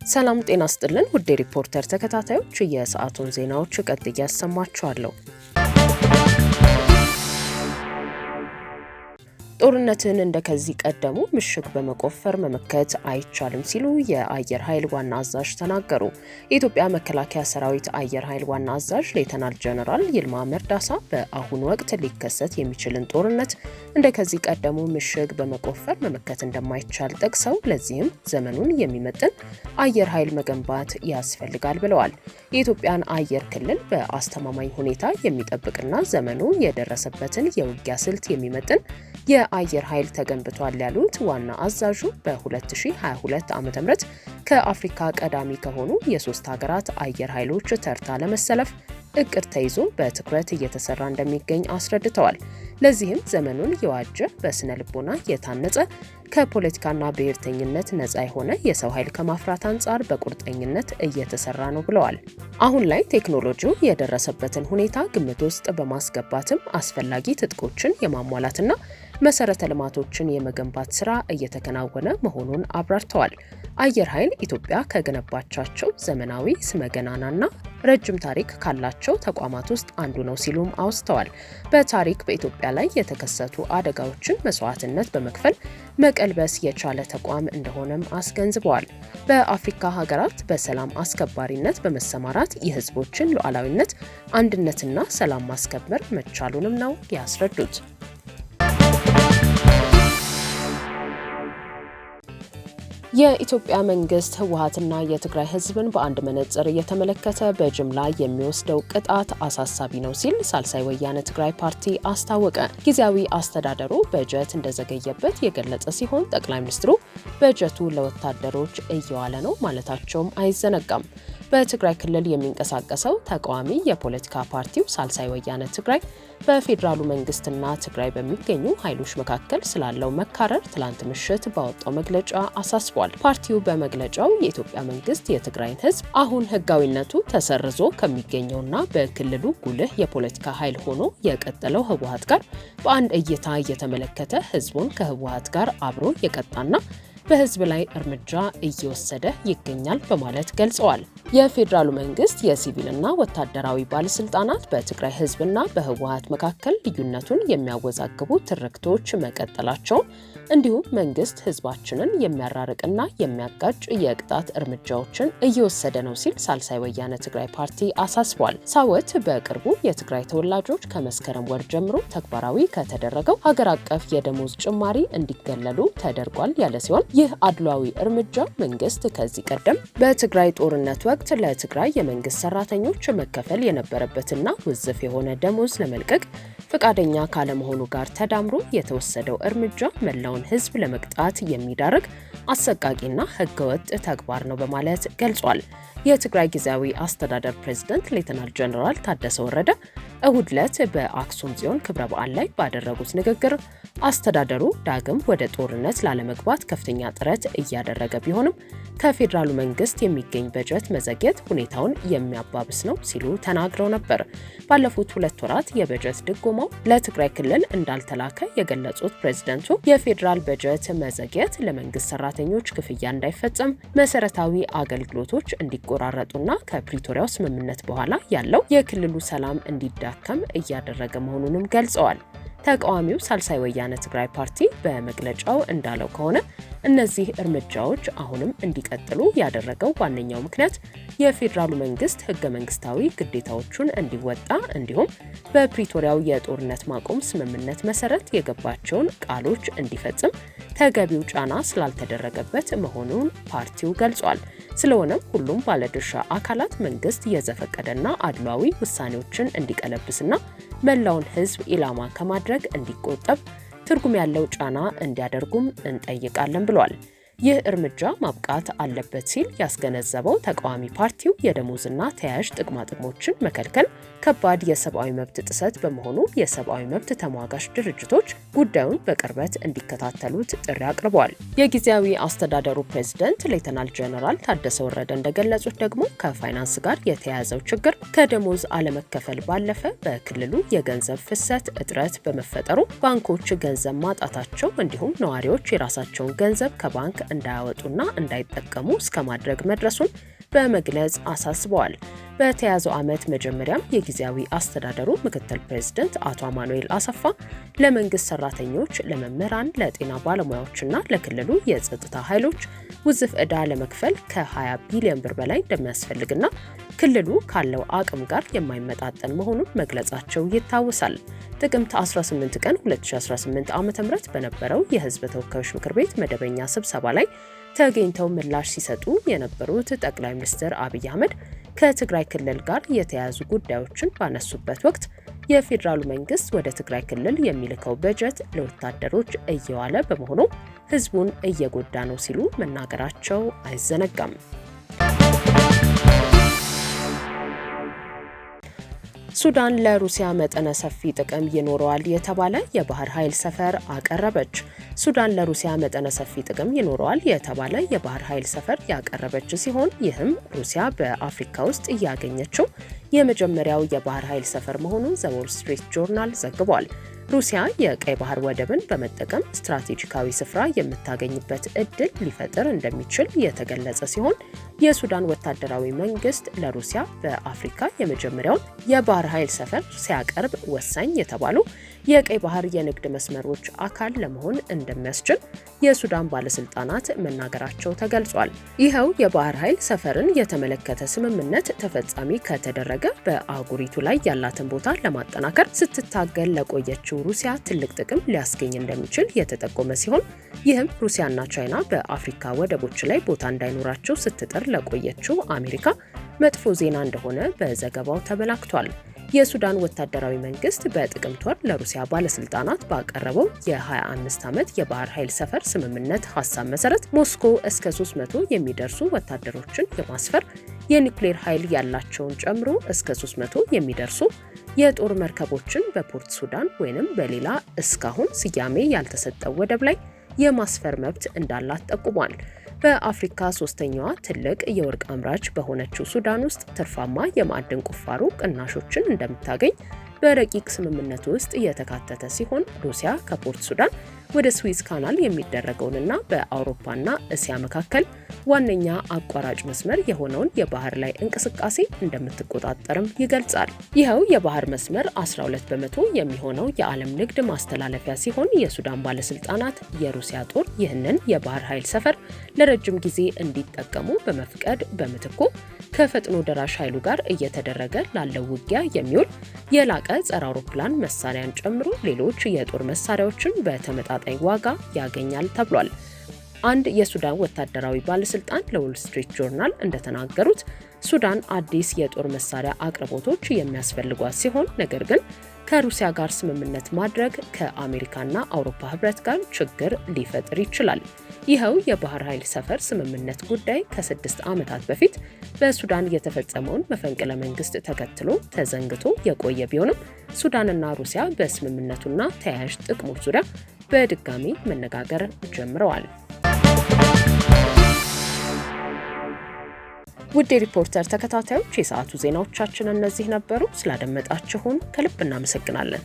ሰላም ጤና ይስጥልን ውድ ሪፖርተር ተከታታዮች የሰዓቱን ዜናዎች ቀጥዬ ያሰማችኋለሁ። ጦርነትን እንደከዚህ ቀደሙ ምሽግ በመቆፈር መመከት አይቻልም ሲሉ የአየር ኃይል ዋና አዛዥ ተናገሩ። የኢትዮጵያ መከላከያ ሰራዊት አየር ኃይል ዋና አዛዥ ሌተናል ጀነራል ይልማ መርዳሳ በአሁኑ ወቅት ሊከሰት የሚችልን ጦርነት እንደከዚህ ቀደሙ ምሽግ በመቆፈር መመከት እንደማይቻል ጠቅሰው ለዚህም ዘመኑን የሚመጥን አየር ኃይል መገንባት ያስፈልጋል ብለዋል። የኢትዮጵያን አየር ክልል በአስተማማኝ ሁኔታ የሚጠብቅና ዘመኑ የደረሰበትን የውጊያ ስልት የሚመጥን የአየር ኃይል ተገንብቷል ያሉት ዋና አዛዡ በ2022 ዓ.ም ከአፍሪካ ቀዳሚ ከሆኑ የሶስት ሀገራት አየር ኃይሎች ተርታ ለመሰለፍ እቅድ ተይዞ በትኩረት እየተሰራ እንደሚገኝ አስረድተዋል። ለዚህም ዘመኑን የዋጀ በስነ ልቦና የታነጸ ከፖለቲካና ብሔርተኝነት ነፃ የሆነ የሰው ኃይል ከማፍራት አንጻር በቁርጠኝነት እየተሰራ ነው ብለዋል። አሁን ላይ ቴክኖሎጂው የደረሰበትን ሁኔታ ግምት ውስጥ በማስገባትም አስፈላጊ ትጥቆችን የማሟላትና መሰረተ ልማቶችን የመገንባት ስራ እየተከናወነ መሆኑን አብራርተዋል። አየር ኃይል ኢትዮጵያ ከገነባቻቸው ዘመናዊ ስመገናናና ረጅም ታሪክ ካላቸው ተቋማት ውስጥ አንዱ ነው ሲሉም አውስተዋል። በታሪክ በኢትዮጵያ ላይ የተከሰቱ አደጋዎችን መስዋዕትነት በመክፈል መቀልበስ የቻለ ተቋም እንደሆነም አስገንዝበዋል። በአፍሪካ ሀገራት በሰላም አስከባሪነት በመሰማራት የህዝቦችን ሉዓላዊነት፣ አንድነትና ሰላም ማስከበር መቻሉንም ነው ያስረዱት። የኢትዮጵያ መንግስት ህወሓትና የትግራይ ህዝብን በአንድ መነጽር እየተመለከተ በጅምላ የሚወስደው ቅጣት አሳሳቢ ነው ሲል ሳልሳይ ወያነ ትግራይ ፓርቲ አስታወቀ። ጊዜያዊ አስተዳደሩ በጀት እንደዘገየበት የገለጸ ሲሆን ጠቅላይ ሚኒስትሩ በጀቱ ለወታደሮች እየዋለ ነው ማለታቸውም አይዘነጋም። በትግራይ ክልል የሚንቀሳቀሰው ተቃዋሚ የፖለቲካ ፓርቲው ሳልሳይ ወያነ ትግራይ በፌዴራሉ መንግስትና ትግራይ በሚገኙ ኃይሎች መካከል ስላለው መካረር ትላንት ምሽት ባወጣው መግለጫ አሳስቧል። ፓርቲው በመግለጫው የኢትዮጵያ መንግስት የትግራይን ህዝብ አሁን ህጋዊነቱ ተሰርዞ ከሚገኘውና በክልሉ ጉልህ የፖለቲካ ኃይል ሆኖ የቀጠለው ህወሓት ጋር በአንድ እይታ እየተመለከተ ህዝቡን ከህወሓት ጋር አብሮ የቀጣና በህዝብ ላይ እርምጃ እየወሰደ ይገኛል በማለት ገልጸዋል። የፌዴራሉ መንግስት የሲቪልና ወታደራዊ ባለስልጣናት በትግራይ ህዝብና በህወሓት መካከል ልዩነቱን የሚያወዛግቡ ትርክቶች መቀጠላቸው እንዲሁም መንግስት ህዝባችንን የሚያራርቅና የሚያጋጭ የቅጣት እርምጃዎችን እየወሰደ ነው ሲል ሳልሳይ ወያነ ትግራይ ፓርቲ አሳስቧል። ሳወት በቅርቡ የትግራይ ተወላጆች ከመስከረም ወር ጀምሮ ተግባራዊ ከተደረገው ሀገር አቀፍ የደሞዝ ጭማሪ እንዲገለሉ ተደርጓል ያለ ሲሆን ይህ አድሏዊ እርምጃ መንግስት ከዚህ ቀደም በትግራይ ጦርነት ወቅት ለትግራይ የመንግስት ሰራተኞች መከፈል የነበረበትና ውዝፍ የሆነ ደሞዝ ለመልቀቅ ፈቃደኛ ካለመሆኑ ጋር ተዳምሮ የተወሰደው እርምጃ መላውን ህዝብ ለመቅጣት የሚዳርግ አሰቃቂና ህገወጥ ተግባር ነው በማለት ገልጿል። የትግራይ ጊዜያዊ አስተዳደር ፕሬዝዳንት ሌተናል ጀነራል ታደሰ ወረደ እሁድ ዕለት በአክሱም ጽዮን ክብረ በዓል ላይ ባደረጉት ንግግር አስተዳደሩ ዳግም ወደ ጦርነት ላለመግባት ከፍተኛ ጥረት እያደረገ ቢሆንም ከፌዴራሉ መንግስት የሚገኝ በጀት መዘግየት ሁኔታውን የሚያባብስ ነው ሲሉ ተናግረው ነበር። ባለፉት 2 ወራት የበጀት ድጎማው ለትግራይ ክልል እንዳልተላከ የገለጹት ፕሬዝዳንቱ የፌዴራል በጀት መዘግየት ለመንግስት ሰራተኞች ክፍያ እንዳይፈጸም፣ መሰረታዊ አገልግሎቶች እንዲቆራረጡና ከፕሪቶሪያው ስምምነት በኋላ ያለው የክልሉ ሰላም እንዲዳከም እያደረገ መሆኑንም ገልጸዋል። ተቃዋሚው ሳልሳይ ወያነ ትግራይ ፓርቲ በመግለጫው እንዳለው ከሆነ እነዚህ እርምጃዎች አሁንም እንዲቀጥሉ ያደረገው ዋነኛው ምክንያት የፌዴራሉ መንግስት ህገ መንግስታዊ ግዴታዎቹን እንዲወጣ እንዲሁም በፕሪቶሪያው የጦርነት ማቆም ስምምነት መሰረት የገባቸውን ቃሎች እንዲፈጽም ተገቢው ጫና ስላልተደረገበት መሆኑን ፓርቲው ገልጿል። ስለሆነም ሁሉም ባለድርሻ አካላት መንግስት የዘፈቀደና አድሏዊ ውሳኔዎችን እንዲቀለብስና መላውን ህዝብ ኢላማ ከማድረግ እንዲቆጠብ ትርጉም ያለው ጫና እንዲያደርጉም እንጠይቃለን ብሏል። ይህ እርምጃ ማብቃት አለበት ሲል ያስገነዘበው ተቃዋሚ ፓርቲው የደሞዝና ተያያዥ ጥቅማጥቅሞችን መከልከል ከባድ የሰብአዊ መብት ጥሰት በመሆኑ የሰብአዊ መብት ተሟጋች ድርጅቶች ጉዳዩን በቅርበት እንዲከታተሉት ጥሪ አቅርበዋል። የጊዜያዊ አስተዳደሩ ፕሬዝዳንት ሌተናል ጀነራል ታደሰ ወረደ እንደገለጹት ደግሞ ከፋይናንስ ጋር የተያያዘው ችግር ከደሞዝ አለመከፈል ባለፈ በክልሉ የገንዘብ ፍሰት እጥረት በመፈጠሩ ባንኮች ገንዘብ ማጣታቸው እንዲሁም ነዋሪዎች የራሳቸውን ገንዘብ ከባንክ እንዳያወጡና እንዳይጠቀሙ እስከ ማድረግ መድረሱን በመግለጽ አሳስበዋል። በተያዘው ዓመት መጀመሪያም የጊዜያዊ አስተዳደሩ ምክትል ፕሬዝዳንት አቶ አማኑኤል አሰፋ ለመንግስት ሰራተኞች፣ ለመምህራን፣ ለጤና ባለሙያዎችና ለክልሉ የጸጥታ ኃይሎች ውዝፍ ዕዳ ለመክፈል ከ20 ቢሊዮን ብር በላይ እንደሚያስፈልግና ክልሉ ካለው አቅም ጋር የማይመጣጠን መሆኑን መግለጻቸው ይታወሳል። ጥቅምት 18 ቀን 2018 ዓ.ም በነበረው የህዝብ ተወካዮች ምክር ቤት መደበኛ ስብሰባ ላይ ተገኝተው ምላሽ ሲሰጡ የነበሩት ጠቅላይ ሚኒስትር አብይ አህመድ ከትግራይ ክልል ጋር የተያያዙ ጉዳዮችን ባነሱበት ወቅት የፌዴራሉ መንግስት ወደ ትግራይ ክልል የሚልከው በጀት ለወታደሮች እየዋለ በመሆኑ ህዝቡን እየጎዳ ነው ሲሉ መናገራቸው አይዘነጋም። ሱዳን ለሩሲያ መጠነ ሰፊ ጥቅም ይኖረዋል የተባለ የባህር ኃይል ሰፈር አቀረበች። ሱዳን ለሩሲያ መጠነ ሰፊ ጥቅም ይኖረዋል የተባለ የባህር ኃይል ሰፈር ያቀረበች ሲሆን ይህም ሩሲያ በአፍሪካ ውስጥ እያገኘችው የመጀመሪያው የባህር ኃይል ሰፈር መሆኑን ዘ ዎል ስትሪት ጆርናል ዘግቧል። ሩሲያ የቀይ ባህር ወደብን በመጠቀም ስትራቴጂካዊ ስፍራ የምታገኝበት እድል ሊፈጥር እንደሚችል የተገለጸ ሲሆን የሱዳን ወታደራዊ መንግስት ለሩሲያ በአፍሪካ የመጀመሪያውን የባህር ኃይል ሰፈር ሲያቀርብ ወሳኝ የተባሉ የቀይ ባህር የንግድ መስመሮች አካል ለመሆን እንደሚያስችል የሱዳን ባለስልጣናት መናገራቸው ተገልጿል። ይኸው የባህር ኃይል ሰፈርን የተመለከተ ስምምነት ተፈጻሚ ከተደረገ በአህጉሪቱ ላይ ያላትን ቦታ ለማጠናከር ስትታገል ለቆየችው ሩሲያ ትልቅ ጥቅም ሊያስገኝ እንደሚችል የተጠቆመ ሲሆን ይህም ሩሲያና ቻይና በአፍሪካ ወደቦች ላይ ቦታ እንዳይኖራቸው ስትጥር ለቆየችው አሜሪካ መጥፎ ዜና እንደሆነ በዘገባው ተመላክቷል። የሱዳን ወታደራዊ መንግስት በጥቅምት ወር ለሩሲያ ባለስልጣናት ባቀረበው የ25 ዓመት የባህር ኃይል ሰፈር ስምምነት ሐሳብ መሰረት ሞስኮ እስከ 300 የሚደርሱ ወታደሮችን የማስፈር የኒውክሌር ኃይል ያላቸውን ጨምሮ እስከ 300 የሚደርሱ የጦር መርከቦችን በፖርት ሱዳን ወይንም በሌላ እስካሁን ስያሜ ያልተሰጠው ወደብ ላይ የማስፈር መብት እንዳላት ጠቁሟል። በአፍሪካ ሶስተኛዋ ትልቅ የወርቅ አምራች በሆነችው ሱዳን ውስጥ ትርፋማ የማዕድን ቁፋሮ ቅናሾችን እንደምታገኝ በረቂቅ ስምምነቱ ውስጥ የተካተተ ሲሆን ሩሲያ ከፖርት ሱዳን ወደ ስዊዝ ካናል የሚደረገውንና በአውሮፓና እስያ መካከል ዋነኛ አቋራጭ መስመር የሆነውን የባህር ላይ እንቅስቃሴ እንደምትቆጣጠርም ይገልጻል። ይኸው የባህር መስመር 12 በመቶ የሚሆነው የዓለም ንግድ ማስተላለፊያ ሲሆን የሱዳን ባለስልጣናት የሩሲያ ጦር ይህንን የባህር ኃይል ሰፈር ለረጅም ጊዜ እንዲጠቀሙ በመፍቀድ በምትኩ ከፈጥኖ ደራሽ ኃይሉ ጋር እየተደረገ ላለው ውጊያ የሚውል የላቀ ጸረ አውሮፕላን መሳሪያን ጨምሮ ሌሎች የጦር መሳሪያዎችን በተመጣጣኝ ዋጋ ያገኛል ተብሏል። አንድ የሱዳን ወታደራዊ ባለስልጣን ለዎል ስትሪት ጆርናል እንደተናገሩት ሱዳን አዲስ የጦር መሳሪያ አቅርቦቶች የሚያስፈልጓት ሲሆን ነገር ግን ከሩሲያ ጋር ስምምነት ማድረግ ከአሜሪካና አውሮፓ ህብረት ጋር ችግር ሊፈጥር ይችላል። ይኸው የባህር ኃይል ሰፈር ስምምነት ጉዳይ ከ6 ዓመታት በፊት በሱዳን የተፈጸመውን መፈንቅለ መንግስት ተከትሎ ተዘንግቶ የቆየ ቢሆንም ሱዳንና ሩሲያ በስምምነቱና ተያያዥ ጥቅሞች ዙሪያ በድጋሚ መነጋገር ጀምረዋል። ውድ የሪፖርተር ተከታታዮች የሰዓቱ ዜናዎቻችን እነዚህ ነበሩ። ስላደመጣችሁን ከልብ እናመሰግናለን።